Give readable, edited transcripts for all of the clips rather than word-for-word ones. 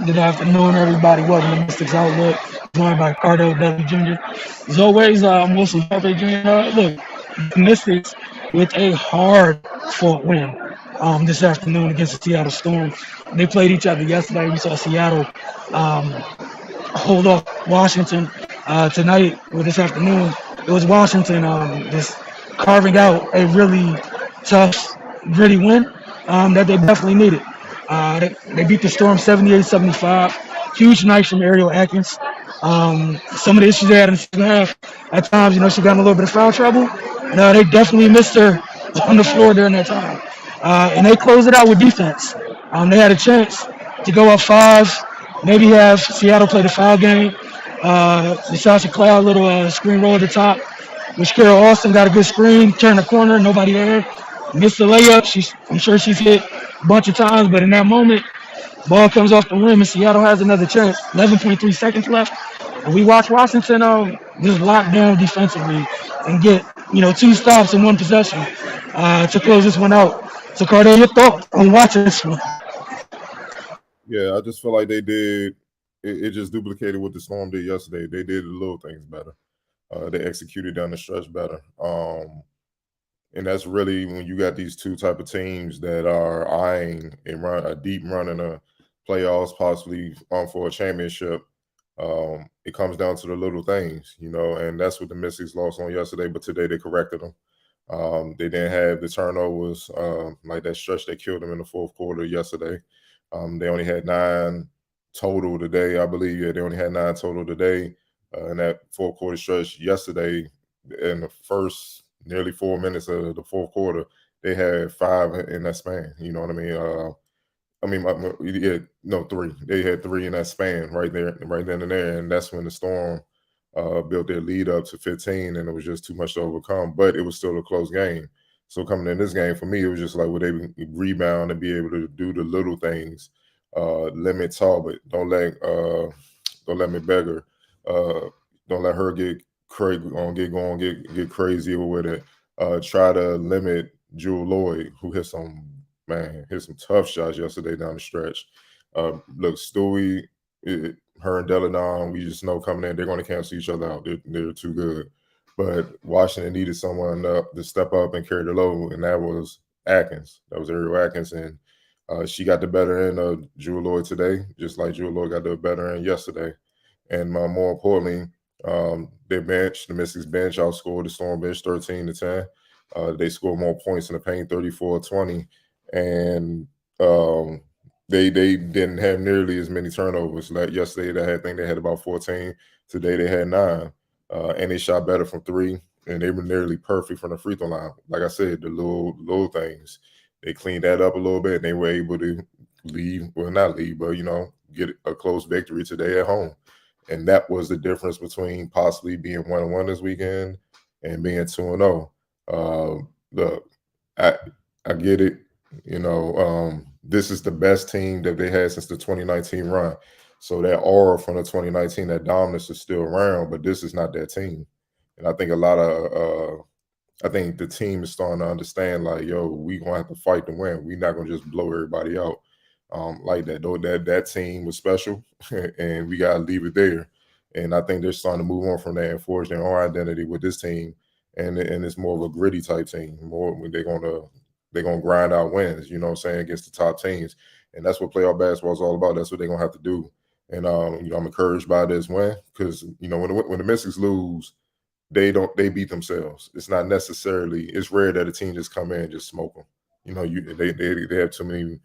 Good afternoon, everybody. Welcome to Mystics Outlook. Joined by Cardo W. Jr. As always, I'm Wilson Sharpe Jr. Look, the Mystics with a hard-fought win this afternoon against the Seattle Storm. They played each other yesterday. We saw Seattle um, hold off Washington tonight or this afternoon. It was Washington just carving out a really tough, gritty win that they definitely needed. They beat the Storm 78-75. Huge night from Ariel Atkins. Some of the issues they had in the second half, at times, she got in a little bit of foul trouble. And they definitely missed her on the floor during that time. And they closed it out with defense. They had a chance to go up five, maybe have Seattle play the foul game. The Sasha Cloud little screen roll at the top, which Carol Austin got a good screen, turned the corner, nobody there. Missed the layup. I'm sure she's hit a bunch of times, but in that moment, ball comes off the rim and Seattle has another chance. 11.3 seconds left. And we watch Washington just lock down defensively and get, two stops in one possession to close this one out. So, Carter, your thoughts on watching this one? Yeah, I just feel like they did. It just duplicated what the Storm did yesterday. They did the little things better. They executed down the stretch better. And that's really when you got these two type of teams that are eyeing a deep run in the playoffs, possibly for a championship. It comes down to the little things, and that's what the Mystics lost on yesterday. But today they corrected them. They didn't have the turnovers like that stretch that killed them in the fourth quarter yesterday. They only had 9 total today, I believe. Yeah, they only had 9 total today in that fourth quarter stretch yesterday. In the first nearly 4 minutes of the fourth quarter, they had 5 in that span. You know what I mean? 3. They had 3 in that span right then and there, and that's when the Storm built their lead up to 15, and it was just too much to overcome. But it was still a close game. So coming in this game, for me, it was just like, would they rebound and be able to do the little things? Limit Talbot. Don't let McBeggar. Don't let her get crazy with it. Try to limit Jewel Lloyd, who hit some tough shots yesterday down the stretch. Look, Stewie, her and Deladon, we just know coming in, they're going to cancel each other out. They're too good. But Washington needed someone to step up and carry the load, and that was Atkins. That was Ariel Atkins, and she got the better end of Jewel Lloyd today, just like Jewel Lloyd got the better end yesterday. And more importantly, their bench, the Mystics bench, outscored the Storm bench 13-10. They scored more points in the paint, 34-20, and they didn't have nearly as many turnovers. Like yesterday, I think they had about 14. Today they had 9, and they shot better from 3, and they were nearly perfect from the free throw line. Like I said, the little things. They cleaned that up a little bit, and they were able to get a close victory today at home. And that was the difference between possibly being 1-1 this weekend and being 2-0. Look, I get it. This is the best team that they had since the 2019 run. So that aura from the 2019, that dominance is still around, but this is not that team. And I think I think the team is starting to understand, like, yo, we gonna have to fight to win. We're not gonna just blow everybody out like that. Though that team was special, and we gotta leave it there. And I think they're starting to move on from that and forge their own identity with this team. And it's more of a gritty type team. More when they're gonna grind out wins. You know what I'm saying, against the top teams. And that's what playoff basketball is all about. That's what they're gonna have to do. And I'm encouraged by this win because when the Mystics lose, they beat themselves. It's not necessarily. It's rare that a team just come in and just smoke them. They have too many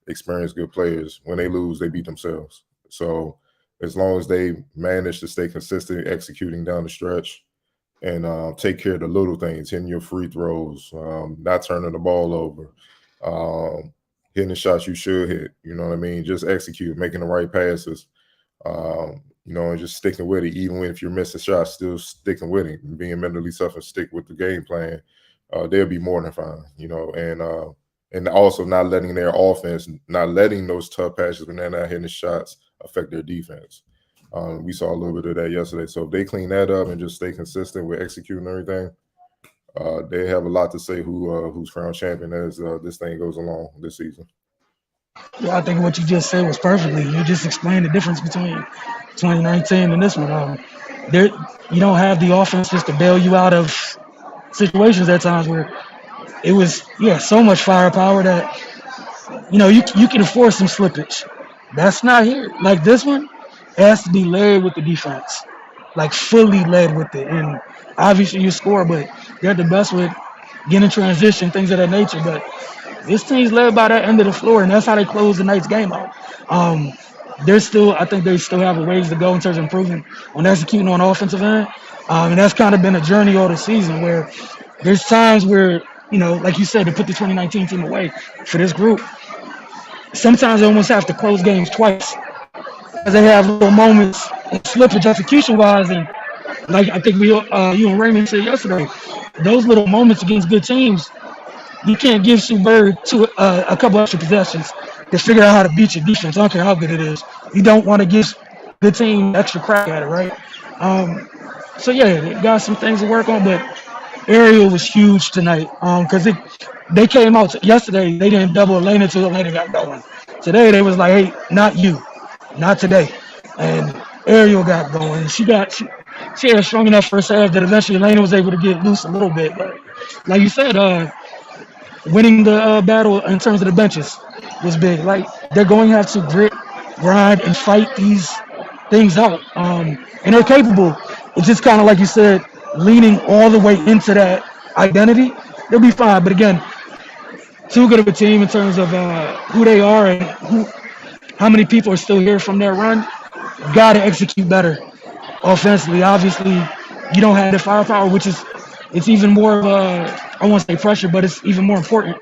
experienced good players. When they lose, they beat themselves. So as long as they manage to stay consistent, executing down the stretch, and take care of the little things, hitting your free throws, not turning the ball over, hitting the shots you should hit. You know what I mean? Just execute, making the right passes. And just sticking with it, even if you're missing shots, still sticking with it, and being mentally tough and stick with the game plan. They'll be more than fine, and also not letting their offense, not letting those tough passes when they're not hitting the shots affect their defense. We saw a little bit of that yesterday. So if they clean that up and just stay consistent with executing everything, they have a lot to say who's crowned champion as this thing goes along this season. Yeah, I think what you just said was perfectly. You just explained the difference between 2019 and this one. There, you don't have the offense just to bail you out of situations at times where it was so much firepower that you can afford some slippage. That's not here. Like this one, it has to be led with the defense, like fully led with it. And obviously you score, but they're the best with getting transition, things of that nature. But this team's led by that end of the floor, and that's how they close the night's game out. Um, I think they still have a ways to go in terms of improving on executing on the offensive end. And that's kind of been a journey all the season where there's times where, like you said, to put the 2019 team away for this group, sometimes they almost have to close games twice because they have little moments of slippage execution wise. And like I think you and Raymond said yesterday, those little moments against good teams, you can't give Sue Bird a couple extra possessions to figure out how to beat your defense. I don't care how good it is. You don't want to give good team extra crack at it, right? Um, so yeah, they got some things to work on, but Ariel was huge tonight because they came out yesterday. They didn't double Elena until Elena got going. Today they was like, hey, not you, not today. And Ariel got going. She had a strong enough first half that eventually Elena was able to get loose a little bit. But like you said, winning the battle in terms of the benches was big. Like they're going to have to grit, grind, and fight these things out. And they're capable. It's just kind of like you said, leaning all the way into that identity. They'll be fine. But again, too good of a team in terms of who they are and how many people are still here from their run. Got to execute better offensively. Obviously, you don't have the firepower, which is it's even more of I won't say pressure, but it's even more important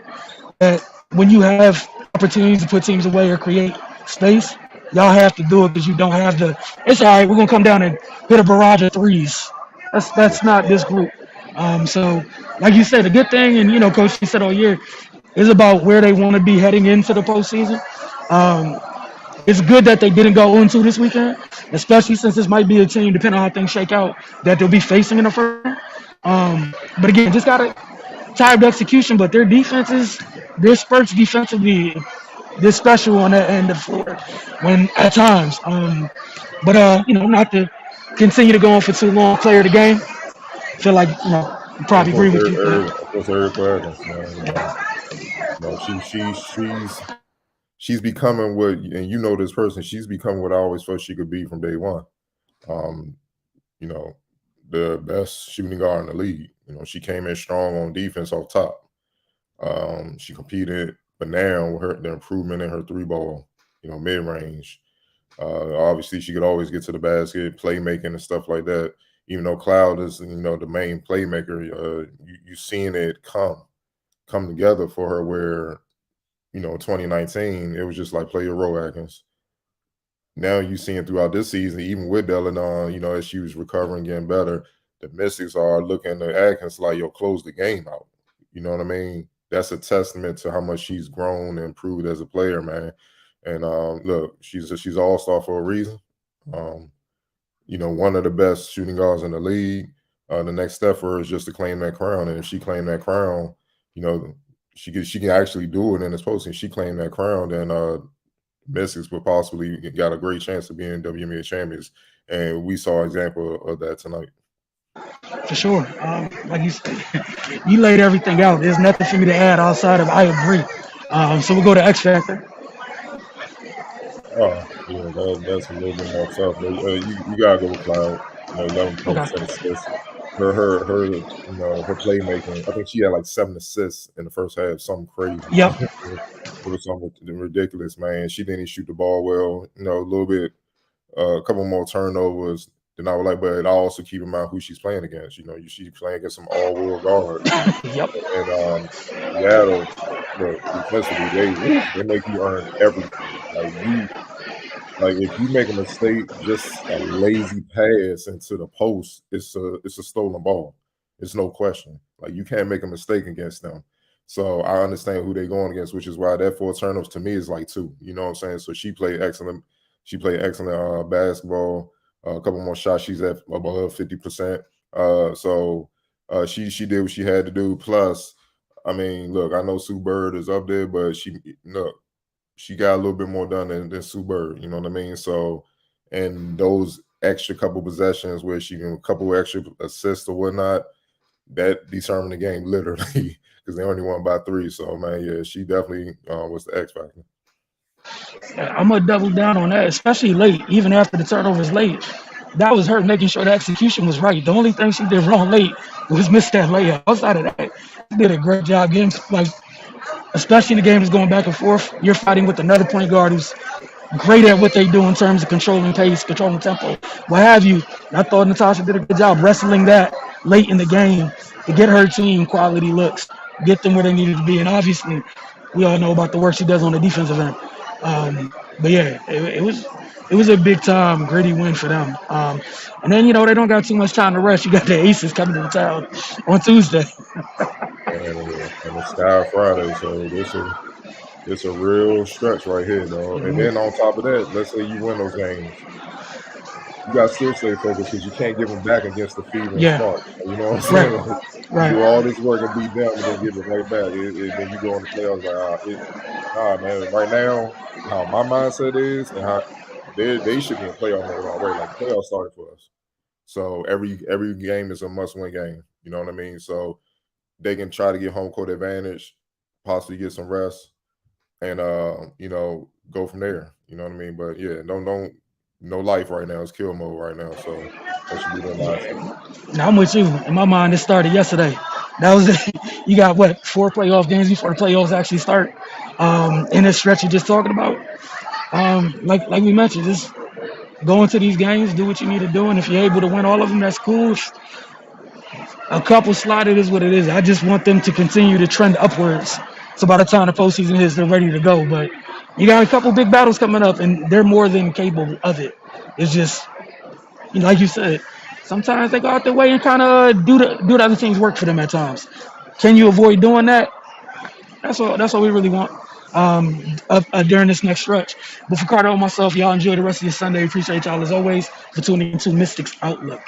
that when you have opportunities to put teams away or create space, y'all have to do it because you don't have the. It's all right. We're gonna come down and hit a barrage of threes. That's not this group. So, like you said, the good thing, and Coach said all year, is about where they want to be heading into the postseason. Um, it's good that they didn't go 0-2 this weekend, especially since this might be a team, depending on how things shake out, that they'll be facing in the first round. But again, just got to timed execution, but their spurts defensively, they're special on that end of the floor when at times. But not to continue to go on for too long. Player of the game, I feel like you Of probably agree course, with you. Of course, Eric Adams, man. She's becoming what, and this person. She's becoming what I always felt she could be from day one. Um, you know, the best shooting guard in the league. She came in strong on defense off top. She competed, but now with the improvement in her three ball, mid range. Obviously, she could always get to the basket, playmaking and stuff like that. Even though Cloud is, the main playmaker, you seeing it come together for her. Where 2019, it was just like play your role, Atkins. Now you seeing throughout this season, even with Delanon, as she was recovering, getting better, the Mystics are looking at Atkins like, yo, close the game out. You know what I mean? That's a testament to how much she's grown and improved as a player, man. And look, she's all-star for a reason. One of the best shooting guards in the league. The next step for her is just to claim that crown. And if she claimed that crown, she can actually do it in this posting. If she claimed that crown, then Mystics would possibly got a great chance of being WNBA champions. And we saw an example of that tonight. For sure. Like you said, you laid everything out. There's nothing for me to add outside of I agree. So we'll go to X Factor. Oh, yeah, that's a little bit more tough. But you gotta go with Cloud. 11 points, Okay. 10 assists. Her playmaking. I think she had like 7 assists in the first half. Something crazy. Yep. It was something ridiculous, man. She didn't shoot the ball well. A little bit, a couple more turnovers than I would like. But I also keep in mind who she's playing against. She's playing against some all-world guards. Yep. And Seattle, look, defensively, they make you earn everything. Like if you make a mistake, just a lazy pass into the post, it's a stolen ball. It's no question. Like you can't make a mistake against them. So I understand who they're going against, which is why that 4 turnovers to me is like 2. You know what I'm saying? So she played excellent. She played excellent basketball. A couple more shots. She's at above 50%. So she did what she had to do. Plus, I mean, look, I know Sue Bird is up there, but look, she got a little bit more done than Sue Bird. You know what I mean? So, and those extra couple possessions where she can a couple extra assists or whatnot, that determined the game literally because they only won by 3. So man, yeah, she definitely was the X factor. I'm gonna double down on that, especially late, even after the turnovers late. That was her making sure the execution was right. The only thing she did wrong late was miss that layup. Outside of that, she did a great job. Games like, especially in the game is going back and forth. You're fighting with another point guard who's great at what they do in terms of controlling pace, controlling tempo, what have you. I thought Natasha did a good job wrestling that late in the game to get her team quality looks, get them where they needed to be. And obviously, we all know about the work she does on the defensive end. But yeah, it was a big time gritty win for them. And then they don't got too much time to rest. You got the Aces coming to town on Tuesday. And it's Sky Friday, so it's a real stretch right here, though. And then on top of that, let's say you win those games, you got to still stay focused because you can't give them back against the Fever and Yeah, Spark. You know what I'm saying? right, Like, you do right. all this work and beat them, and then give it right back. Then you go in the playoffs like, nah, man. Right now, how my mindset is, and how they should be in playoff mode already. Like playoffs started for us, so every game is a must-win game. You know what I mean? So they can try to get home court advantage, possibly get some rest, and go from there. You know what I mean? But yeah, don't no life right now. It's kill mode right now. So that should be their mindset. Now I'm with you. In my mind, it started yesterday. That was it. You got what 4 playoff games before the playoffs actually start. In this stretch you're just talking about, like we mentioned, just go into these games, do what you need to do, and if you're able to win all of them, that's cool. A couple slotted is what it is. I just want them to continue to trend upwards. So by the time the postseason is, they're ready to go. But you got a couple big battles coming up, and they're more than capable of it. It's just, like you said, sometimes they go out their way and kind of do the other things work for them at times. Can you avoid doing that? That's all. That's all we really want during this next stretch. But for Carter and myself, y'all enjoy the rest of your Sunday. Appreciate y'all as always for tuning into Mystics Outlook.